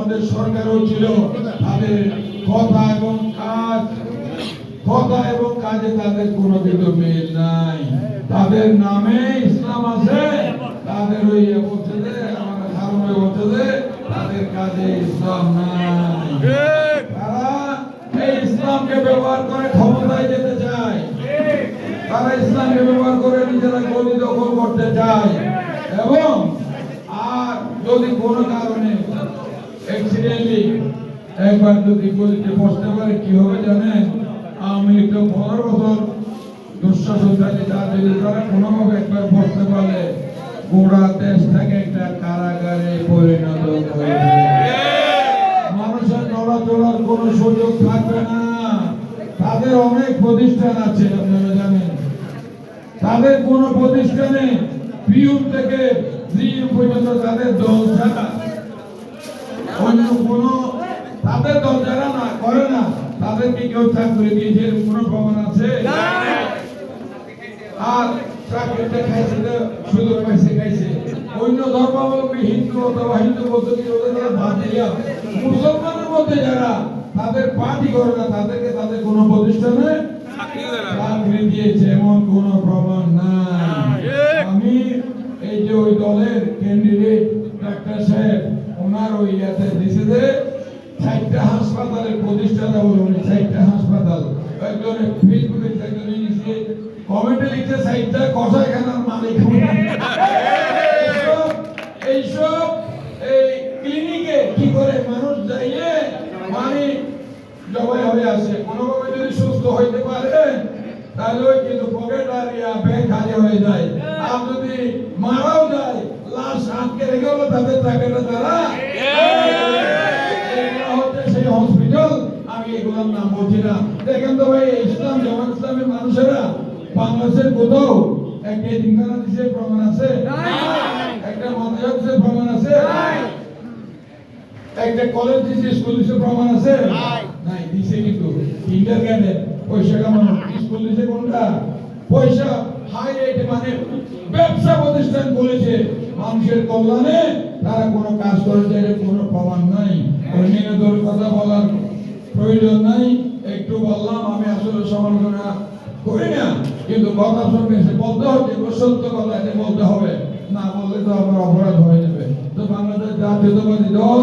আমাদের সরকারও ছিল, তাদের কথা এবং কাজে তাদের কোনো কিছু মিল নাই। তাদের নামে ইসলাম আছে, তাদের ওই বলছে যে আমাদের ধারণা বলছে যে তাদের কাজে ইসলাম নাই। তারা এই ইসলামকে ব্যবহার করে ক্ষমতায় যেতে চায়, তারা ইসলামকে ব্যবহার করে নিজেরা গদি দখল করতে চায়। এবং আর যদি কোনো কারণে অ্যাক্সিডেন্টলি একবার যদি গদিতে বসতে পারে কি হবে জানেন? আমি তো 15 বছর দুঃশাসন থাকে, যা যদি তারা কোনোভাবে একবার বসতে পারলে গোড়া দেশটাকে একটা কারাগারে পরিণত করে মানুষের নড়াচড়ার কোনো সুযোগ থাকবে না। তাদের অনেক প্রতিষ্ঠান আছে, আপনারা জানেন। তাদের কোন প্রতিষ্ঠানে পিউন থেকে জিএম পর্যন্ত তাদের দল ছাড়া অন্য কোন, তাদের দল যারা না করে না তাদেরকে কেউ চাকরি দিয়েছে কোন প্রমাণ আছে? আর চাকরিটা খাইছে সুযোগ পাইছে খাইছে অন্য ধর্মাবলম্বী হিন্দু অথবা হিন্দু পদ্ধতি ওদের বাদ দিয়া মুসলমানের মধ্যে যারা তাদের পার্টি করে না তাদেরকে তাদের কোন প্রতিষ্ঠানে চাকরি দিয়েছে এমন কোন প্রমাণ নাই। আমি এই যে ওই দলের ক্যান্ডিডেট ডাক্তার সাহেব ওনার ওই ইয়াতে দিছে যে 4টা হাসপাতালের প্রতিষ্ঠাতা বলুন, 4টা হাসপাতাল একজনে ফেসবুকে একজনে লিখছে কমেন্টে লিখছে 4টা কসাইখানার মালিক। এইসব এই ক্লিনিকে কি করে মানুষ যাইয়ে মানে জবাই হয়ে আসে, কোনোভাবে যদি সুস্থ হইতে পারে তাহলে ওই কিন্তু পকেট আর ব্যাংক খালি হয়ে যায়। আর যদি মারাও যায় লাশ আটকে রেখে হলো তাদের টাকাটা তারা হচ্ছে সেই হসপিটাল। আমি এগুলোর নাম বলছি না। দেখেন তো ভাই ইসলাম জামাত ইসলামের মানুষেরা বাংলাদেশের কোথাও একটা এতিমখানা দিছে প্রমাণ আছে? একটা মাদ্রাসার প্রমাণ আছে? একটা কলেজ দিছে, স্কুল দিছে প্রমাণ আছে? নাই। দিছে কিন্তু কিন্ডারগার্টেন পয়সা কামানো, স্কুল দিছে কোনটা? পয়সা হাই রেটে মানে ব্যবসা প্রতিষ্ঠান করেছে মানুষের কল্যাণে, তারা কোনো কাজ করেছে এর কোনো প্রমাণ নাই। ওই নির্দল কথা বলার প্রয়োজন নাই। একটু বললাম, আমি আসলে সমালোচনা করি না, কিন্তু কথা সঙ্গে বলতে হচ্ছে, সত্য কথা বলতে হবে, না বললে তো আমার অপরাধ হয়ে যাবে। তো বাংলাদেশ জাতীয়তাবাদী দল